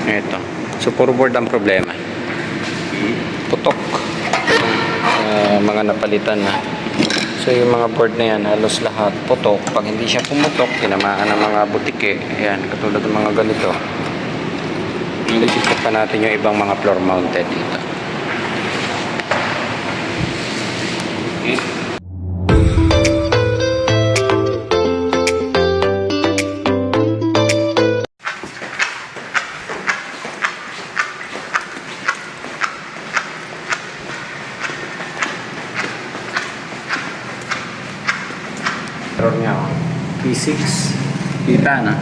Ito. So, puro board ang problema. Putok. Mga napalitan na. So, yung mga board na yan, halos lahat putok. Pag hindi siya pumutok, tinamaan ng mga butike. Ayan, katulad ng mga ganito. Isipot pa natin yung ibang mga floor mounted dito. Error niya, P6 kita na.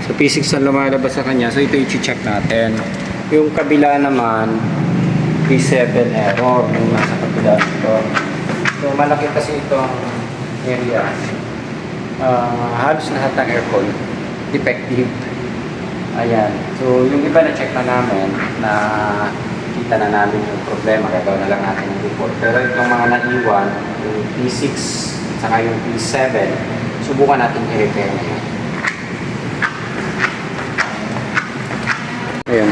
So P6 ang lumalabas sa kanya, so ito i-check natin. Yung kabila naman P7 error yung nasa kabila ito. So malaki kasi itong area. Halos lahat ng aircon defective. Ayan, so yung iba na check na namin, na kita na namin yung problema, kaya na lang natin yung report. Pero itong mga naiwan, yung P6 saka yung P7, subukan natin i-repair na yun. Ayan.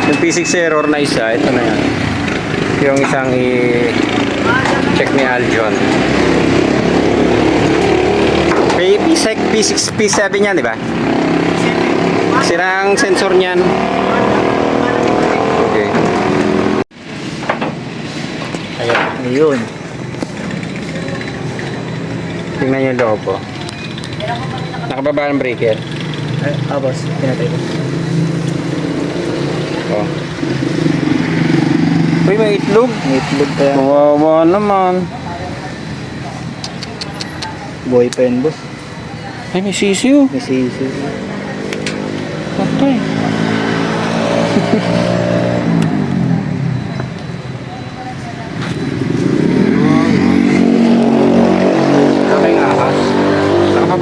Yung P6 error na isa, ito na yan. Yung isang i-check ni Aljon. P6, P7 yan, di ba? Sira ang sensor niyan. Okay. Ayan. Ayun. Tingnan yung loob po. Nakababa ng breaker. Boss. Pinatay ko. Oh. Uy, may itlog. May itlog pa yan. Kawawa naman. Buhay pa yan, boss. Ay, may sisiyo. May sisi. Patay.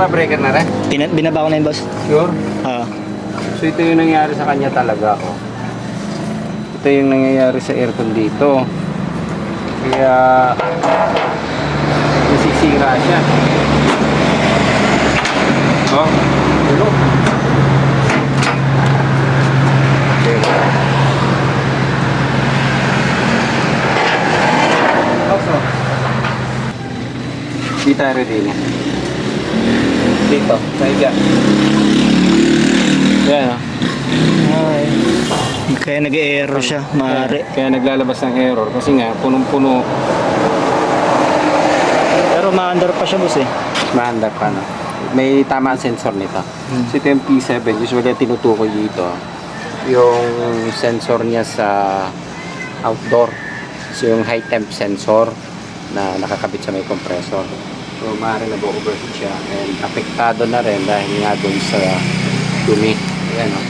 Breaker na rin? Binaba ko na yun, boss. Sure? So ito yung nangyayari sa kanya talaga. Ito yung nangyayari sa aircon dito. Kaya nasisira siya. Oh, dulo. Di tayo din. Dito, sa higa. Yan, Ay. Kaya nag-error siya, maaari. Kaya naglalabas ng error kasi nga punong-puno. Pero ma-under pa siya, boss eh. Maandar pa, no? May tama ang sensor nito. So ito yung P7, usually tinutukoy dito yung sensor niya sa outdoor. So yung high temp sensor na nakakabit sa may compressor. So maaari nag-overheat siya and apektado na rin dahil nga doon sa dumi. Ayan, no?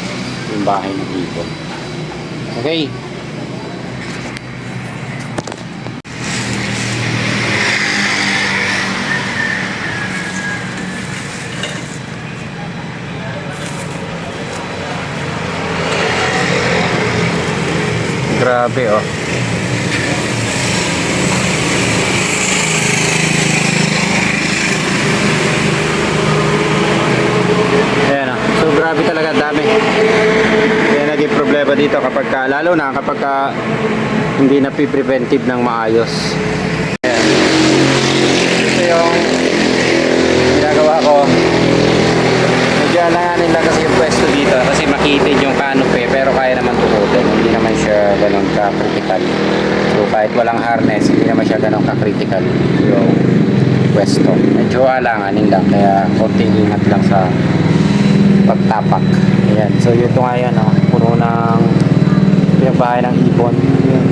Yung bahay ng ibon. Okay. Grabe, oh. Ayan, oh. So grabe talaga, dami. Kaya naging problema dito kapag lalo na kapag hindi na preventive ng maayos. Ayan. Ito yung ginagawa ko. Medyo alanganin lang kasi yung pwesto dito kasi makitid yung canopy, pero kaya naman tukutin. Hindi naman siya ganun ka-critical. So kahit walang harness, hindi naman siya ganun ka-critical yung pwesto. Medyo alanganin lang, kaya konting ingat lang sa pagtapak. Ayan. So ito nga yan, oh, puno ng pinagbahay ng ibon. Ayan.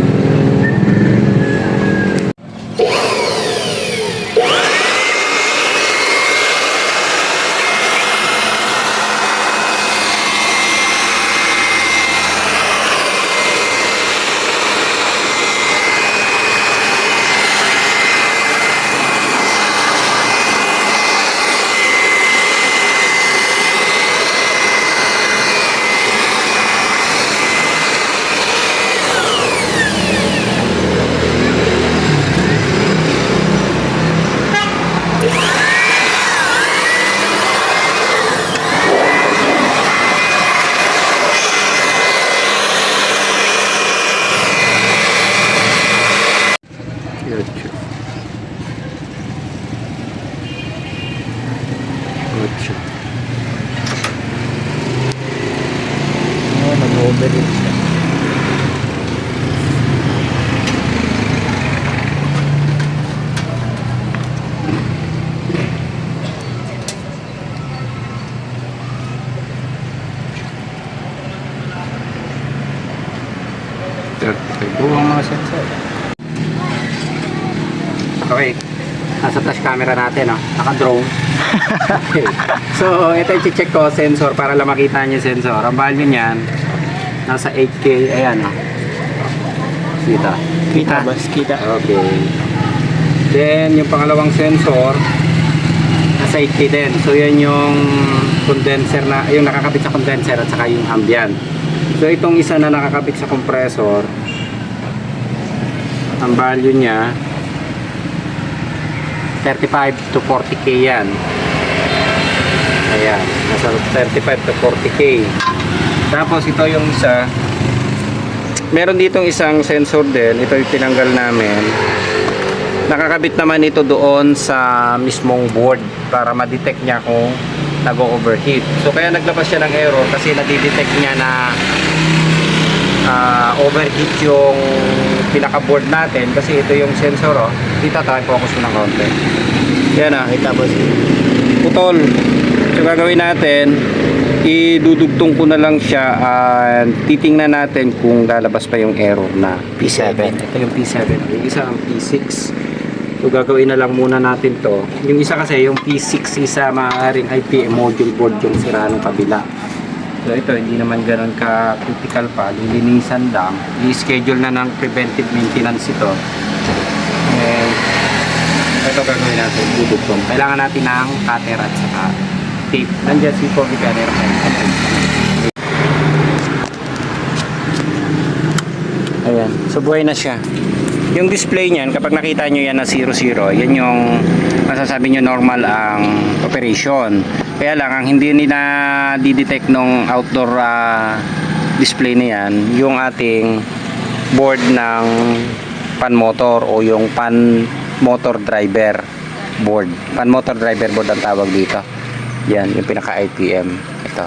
nag-overheat siya. Buong mga sensor. Okay. Nasa flash camera natin, naka-drone. Okay. So, ito yung check ko, sensor, para lang makita niyo yung sensor. Ang value niyan, nasa 8K, ayan, Kita. Kita, boss. Kita. Okay. Then, yung pangalawang sensor, nasa 8K din. So, yan yung condenser na, yung nakakabit sa condenser at saka yung ambient. So, itong isa na nakakabit sa compressor, ang value niya, 35 to 40K yan. Ayan, nasa 35 to 40K. Tapos ito yung isa, meron ditong isang sensor din, ito yung tinanggal namin. Nakakabit naman ito doon sa mismong board para ma-detect niya kung nag-overheat. So kaya naglabas siya ng error kasi nadidetect niya na overheat yung pinaka-board natin kasi ito yung sensor. Dito tayo focus mo ng konti. Yan Kita, boss. putol. So gagawin natin, idudugtong ko na lang siya at titingnan natin kung lalabas pa yung error na P7. Ito yung P7. Yung isa ang P6. So gagawin na lang muna natin to. Yung isa kasi yung P6 isa maaaring IPM module board yung sira ng kabila. So ito hindi naman ganoon ka critical pa, lilinisan lang. I-schedule na ng preventive maintenance ito. And ito gagawin natin, dudugtong. Kailangan natin ng cutter at saka tape. Nandiyan si Pogi Canner. Ayan, so buhay na siya. Yung display niyan, kapag nakita nyo yan na 00, yan yung masasabi nyo normal ang operation. Kaya lang, ang hindi nila didetect nung outdoor display na yan, yung ating board ng pan motor o yung pan motor driver board. Pan motor driver board ang tawag dito. Yan, yung pinaka-IPM. Ito.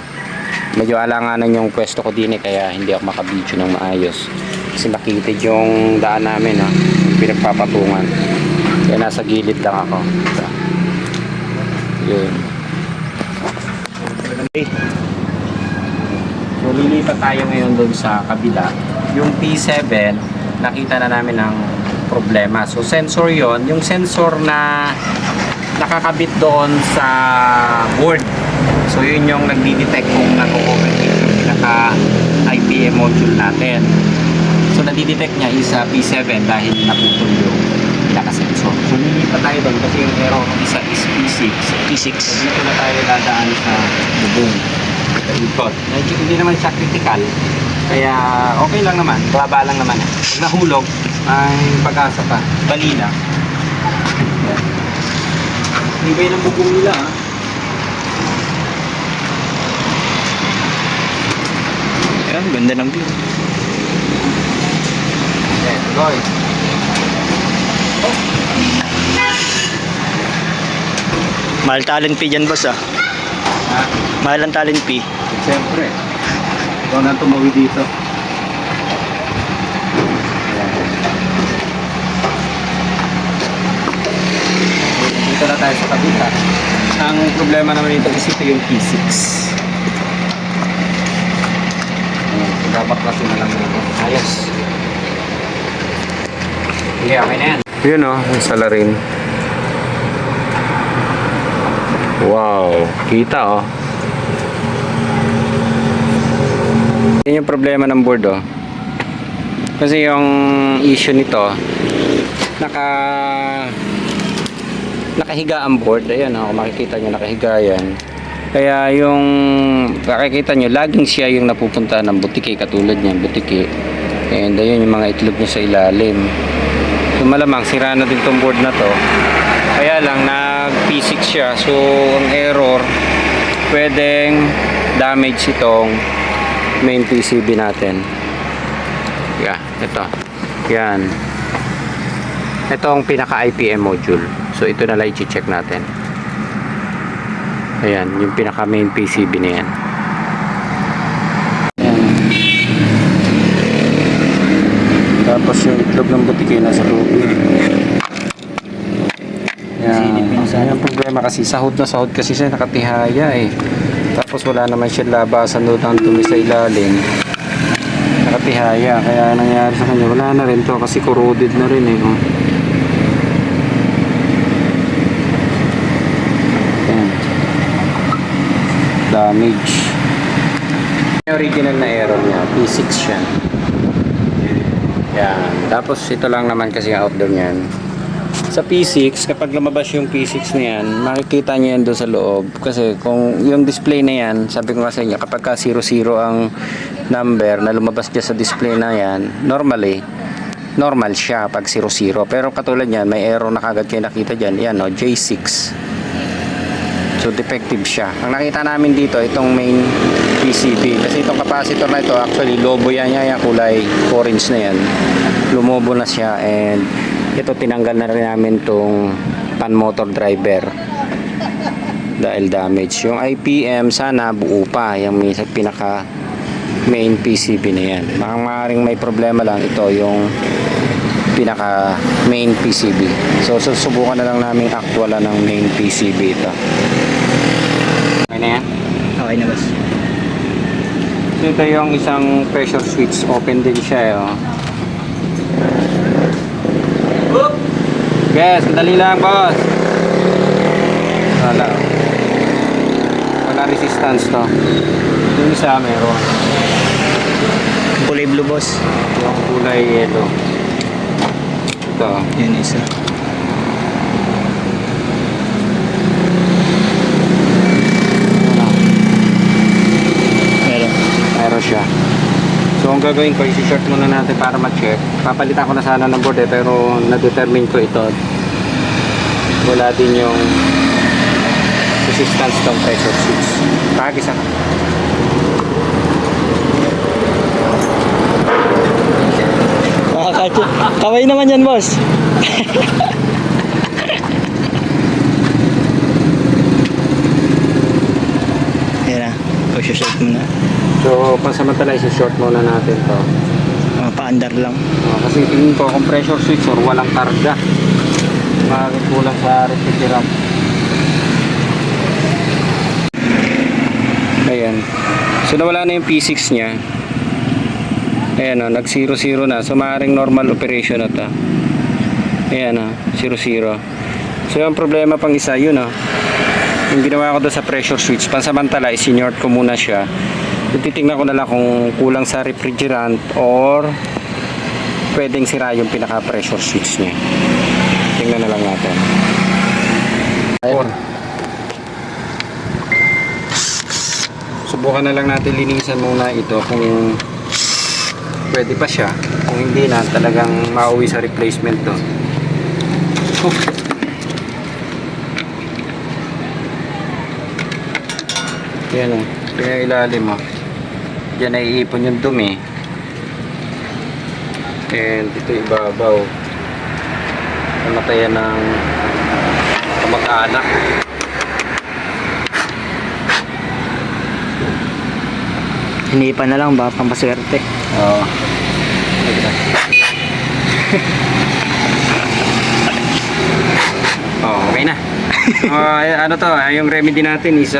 Medyo alanganan yung pwesto ko din kaya hindi ako makabidyo ng maayos. Kasi makitid yung daan namin, yung pinagpapatungan. Kaya nasa gilid lang ako. Ito. Yun. So lilipat tayo ngayon doon sa kabila. Yung P7, nakita na namin ang problema. So sensor yon, yung sensor na nakakabit doon sa board. So yun yung nagdi-detect kung nag-overheat yung pinaka-IPM module natin. So nadidetect niya is P7 dahil naputol yung pinaka-sensor. So lilipat tayo doon kasi yung error ng isa is P6. P6. So dito na tayo dadaan sa bubong. Ikot. Hindi naman siya critical. Kaya okay lang naman. Baba lang naman. Pag nahulog, ay pag-asa pa. Balila. Ibay ng bubong nila Ayan, ganda ng view. Okay, tuloy. Mahal talent P dyan, boss, Ha? Mahal ang talent P. Siyempre. Ikaw na tumawi dito. Dito na tayo sa kabila. Ang problema naman ito is ito yung P6. Babaklasin na lang dito. Ayos. Okay, okay na yan. Yun yung salarin. Wow, kita Yan yung problema ng board Kasi yung issue nito, nakahiga ang board. Ayan kung makikita nyo, nakahiga yan. Kaya yung makikita nyo, laging siya yung napupunta ng butiki, katulad niyan, butiki. And ayun yung mga itlog niya sa ilalim. So malamang sira na din tong board na to. Kaya lang nag P6 siya. So ang error, pwedeng damage itong main PCB natin. Yeah, ito. Yan. Ito ang pinaka IPM module. So ito na lang i-check natin. Ayan, yung pinaka main PCB na yan. Ayan. Tapos yung itlog ng butiki nasa loob yun. Silip yung Yan ang problema kasi sahod na sahod kasi siya nakatihaya eh. Tapos wala naman siya labasan doon ang dumi sa ilalim. Nakatihaya kaya nangyari sa kanya wala na rin to kasi corroded na rin eh. Oh. Yan. Damage. Yung original na error niya P6 siya. Yan. Tapos ito lang naman kasi ang outdoor niyan. Sa P6, kapag lumabas yung P6 na yan, makikita nyo yan doon sa loob. Kasi kung yung display na yan, sabi ko nga sa inyo, kapag ka 00 ang number na lumabas dyan sa display na yan, normal siya pag 00. Pero katulad yan, may error na kagad kayo nakita dyan. Yan o, J6. So, defective siya. Ang nakita namin dito, itong main PCB. Kasi itong capacitor na ito, actually, lobo yan niya, yung kulay orange na yan. Lumobo na siya and ito tinanggal na rin namin tong pan motor driver dahil damage. Yung IPM sana buo pa yung pinaka main PCB na yan. Maaaring may problema lang ito yung pinaka main PCB. So susubukan na lang namin actuala ng main PCB ito. Okay na yan? Okay na, boss. So ito yung isang pressure switch, open din siya oh. Yes, madali lang boss. Wala resistance to. Yung isa meron. Kulay blue, boss. Yung kulay yellow. Ito. Yun isa. Meron siya. So ang gagawin ko, isi-short muna natin para ma-check. Papalitan ko na sana ng board pero na-determine ko ito. Wala din yung resistance ng pressure switch. Pakagisa ka. Kaway naman yan, boss. Yan na. Push-short mo na. So pansamantala isi-short muna natin to. Paandar lang. Kasi tingin ko kung pressure switch or walang karga, makikulang sa refrigerant. Ayan. So nawala na yung P6 niya. Ayan o, nag 00 na. So maaaring normal operation na to. Ayan o, 00. So yung problema pang isa yun o. Yung ginawa ko doon sa pressure switch, pansamantala isinort ko muna siya. Titingnan ko na lang kung kulang sa refrigerant or pwedeng sira yung pinaka pressure switch niya. Tingnan na lang natin. Ayun. Subukan na lang natin linisan muna ito kung pwede pa siya. Kung hindi na, talagang mauwi sa replacement to. Yan o. Kaya ilalim mo. Diyan naiipon yung dumi. And ito ibabaw. Namatayan ng kamag-anak. Hinipan na lang ba? Pampaswerte. Oo. Oh, okay na. Ano to, yung remedy natin is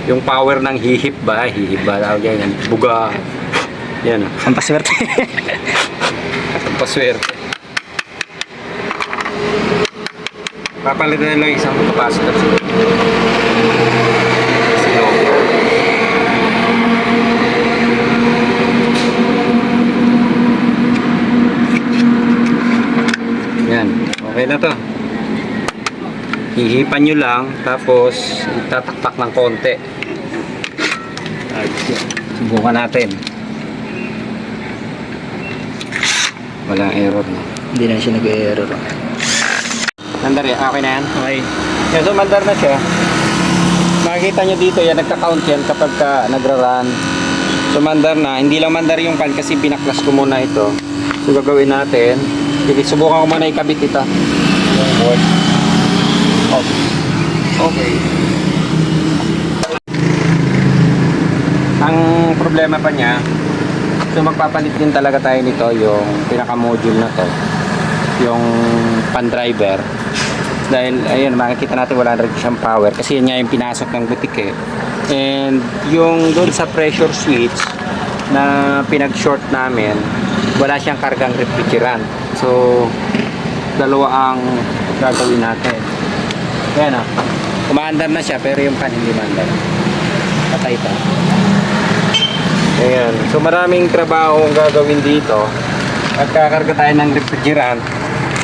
yung power ng hihip ba? Hihip ba? Tawag yan. Buga. Yan o. Pampaswerte. Pampaswerte. Papalitan na lang isang capacitor siguro. Yan. Okay na to. Hihipan nyo lang, tapos itatakpak ng konti. Subukan natin. Walang error na. Hindi na siya nag-error. Mandar yan, okay na yan? Okay. Yan, so mandar na siya. Makikita nyo dito yan, nagka-count yan kapag ka nagra-run. So mandar na, hindi lang mandar yung pan kasi pinaklas ko muna ito. So gagawin natin, subukan ko muna ikabit ito. Yung board. Okay. Ang problema pa niya, So magpapalit din talaga tayo nito, yung pinaka-module na to, yung pan-driver. Dahil ayun, makikita natin wala rin siyang power kasi yun nga yung pinasok ng butik eh. And yung doon sa pressure switch na pinag-short namin, wala siyang kargang refrigerant. So dalawa ang gagawin natin. Ayan ah, umaandar na siya pero yung pan hindi maandar. Patay ito. Ayan, so maraming trabaho ang gagawin dito. Magkakarga tayo ng refrigerant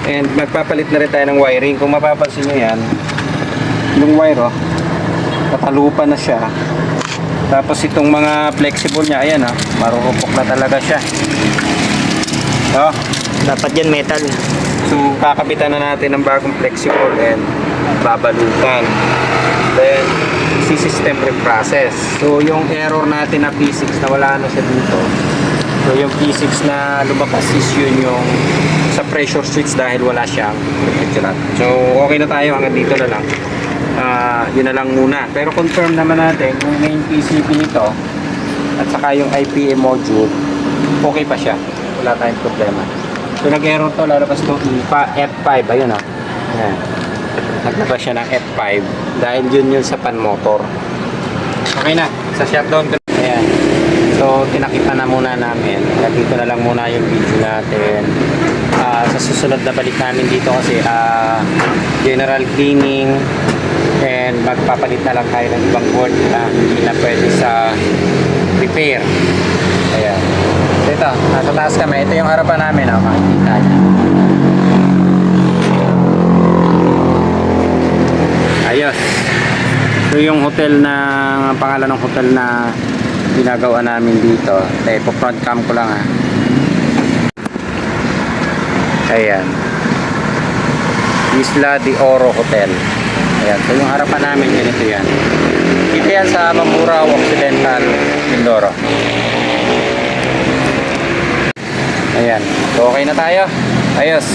and magpapalit na rin tayo ng wiring. Kung mapapansin nyo yan, yung wire oh, natalupan na siya. Tapos itong mga flexible niya, ayan ah, marurupok na talaga siya. Oh, Dapat yan metal. so kakabitan na natin ng bagong flexible and babalutan. Then system reprocess. So yung error natin na P6 na wala na siya dito. So yung P6 na lumabas is yun yung sa pressure switch dahil wala siyang refrigerant. So okay na tayo, hanggang dito na lang. Yun na lang muna. Pero confirm naman natin yung main PCB nito at saka yung IPA module, okay pa siya. Wala tayong problema. So nag-error to, lalabas to F5, ayun ah. Ayan. Naglabas siya ng F5 dahil yun sa pan motor. Okay na, sa shutdown ko. Ayan. So tinakita na muna namin. Dito na lang muna yung video natin. Sa susunod na balik namin dito kasi general cleaning and magpapalit na lang tayo ng ibang board na hindi na pwede sa repair. Ayan. So ito, nasa taas kami. Ito yung harapan namin. Makikita niya. Ayos. So yung hotel na pangalan ng hotel na ginagawa namin dito. Po front cam ko lang ha. Ayan. Isla de Oro Hotel. Ayan. So yung harapan namin ganito yan. Dito yan sa Mamburao Occidental, Mindoro. Ayan. So okay na tayo. Ayos.